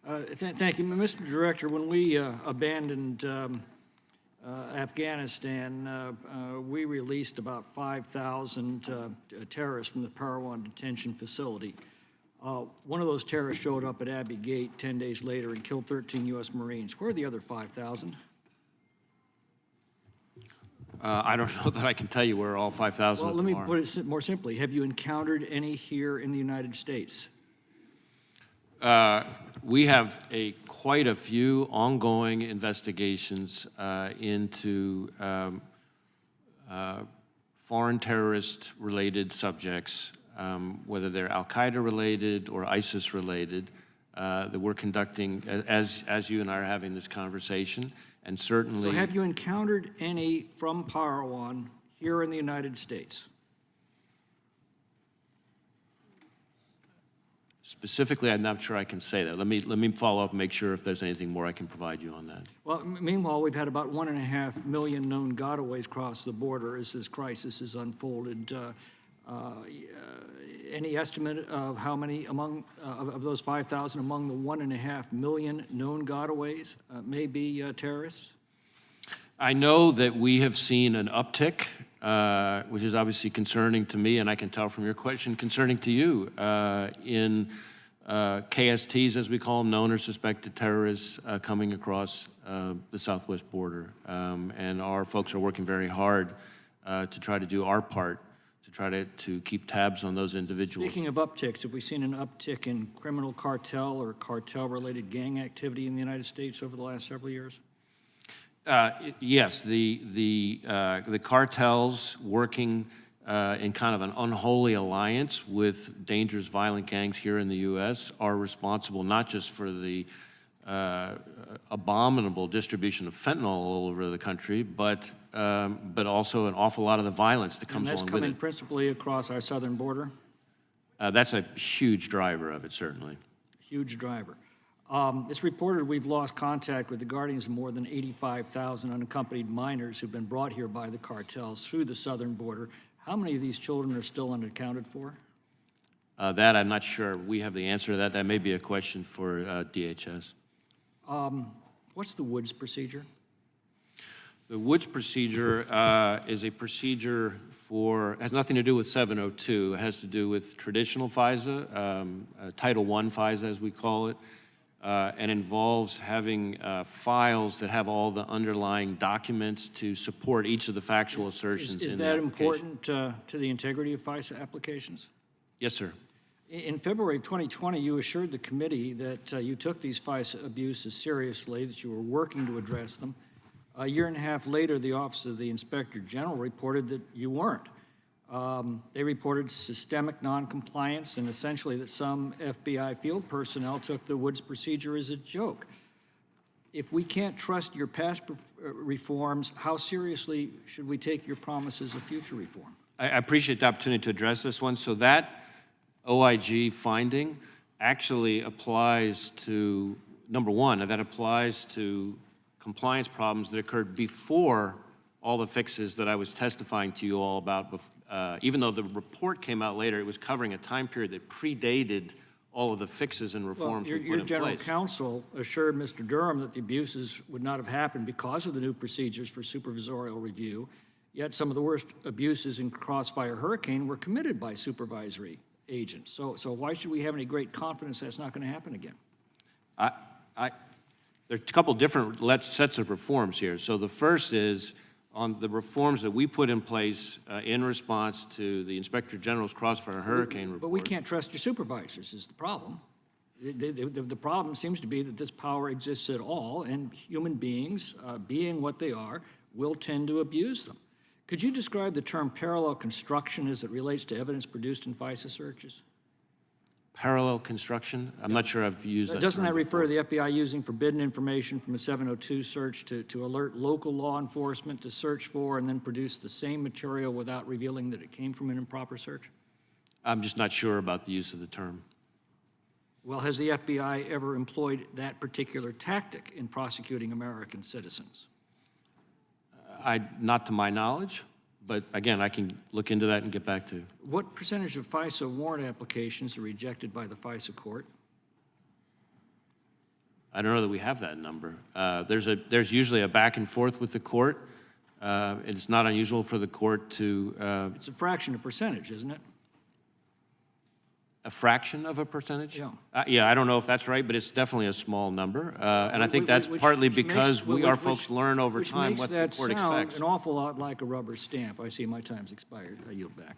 Thank you, Mr. Director. When we abandoned Afghanistan, we released about 5,000 terrorists from the Parowan detention facility. One of those terrorists showed up at Abbey Gate 10 days later and killed 13 U.S. Marines. Where are the other 5,000? I don't know that I can tell you where all 5,000 Well, of them let are. me put it more simply. Have you encountered any here in the United States? We have quite a few ongoing investigations into foreign terrorist-related subjects, whether they're Al-Qaeda related or ISIS related, that we're conducting as you and I are having this conversation, and certainly. So have you encountered any from Parowan here in the United States? Specifically, I'm not sure I can say that. Let me follow up and make sure if there's anything more I can provide you on that. Well, meanwhile, we've had about 1.5 million known gotaways cross the border as this crisis has unfolded. Any estimate of how many among of those 5,000 among the 1.5 million known gotaways may be terrorists? I know that we have seen an uptick, which is obviously concerning to me, and I can tell from your question, concerning to you, in KSTs, as we call them, known or suspected terrorists coming across the southwest border. And our folks are working very hard to try to do our part to try to keep tabs on those individuals. Speaking of upticks, have we seen an uptick in criminal cartel or cartel-related gang activity in the United States over the last several years? Yes, the cartels working in kind of an unholy alliance with dangerous violent gangs here in the U.S. are responsible not just for the abominable distribution of fentanyl all over the country, but also an awful lot of the violence that comes along with it. And that's coming principally across our southern border? That's a huge driver of it, certainly. Huge driver. It's reported we've lost contact with the guardians of more than 85,000 unaccompanied minors who've been brought here by the cartels through the southern border. How many of these children are still unaccounted for? That I'm not sure. We have the answer to that. That may be a question for DHS. What's the Woods procedure? The Woods procedure is a procedure has nothing to do with 702. It has to do with traditional FISA, Title I FISA as we call it, and involves having files that have all the underlying documents to support each of the factual assertions in the application. Is that important to the integrity of FISA applications? Yes, sir. In February 2020, you assured the committee that you took these FISA abuses seriously, that you were working to address them. A year and a half later, the Office of the Inspector General reported that you weren't. They reported systemic noncompliance and essentially that some FBI field personnel took the Woods procedure as a joke. If we can't trust your past reforms, how seriously should we take your promises of future reform? I appreciate the opportunity to address this one. So that OIG finding actually applies to, number one, that applies to compliance problems that occurred before all the fixes that I was testifying to you all about. Even though the report came out later, it was covering a time period that predated all of the fixes and reforms we put in place. Your general counsel assured Mr. Durham that the abuses would not have happened because of the new procedures for supervisorial review, yet some of the worst abuses in Crossfire Hurricane were committed by supervisory agents. So why should we have any great confidence that's not going to happen again? There are a couple different sets of reforms here. So the first is on the reforms that we put in place in response to the Inspector General's Crossfire Hurricane report. But we can't trust your supervisors is the problem. The problem seems to be that this power exists at all, and human beings, being what they are, will tend to abuse them. Could you describe the term parallel construction as it relates to evidence produced in FISA searches? Parallel construction? I'm not sure I've used that Doesn't term that refer before. to the FBI using forbidden information from a 702 search to alert local law enforcement to search for and then produce the same material without revealing that it came from an improper search? I'm just not sure about the use of the term. Well, has the FBI ever employed that particular tactic in prosecuting American citizens? Not to my knowledge, but again, I can look into that and get back to you. What percentage of FISA warrant applications are rejected by the FISA court? I don't know that we have that number. There's usually a back and forth with the court. It's not unusual for the court to, It's a fraction of percentage, isn't it? a fraction of a percentage? Yeah. Yeah, I don't know if that's right, but it's definitely a small number. And I think Which- that's which- partly which makes- because our which- folks learn over time what the court Which makes that sound expects. an awful lot like a rubber stamp. I see my time's expired. I yield back.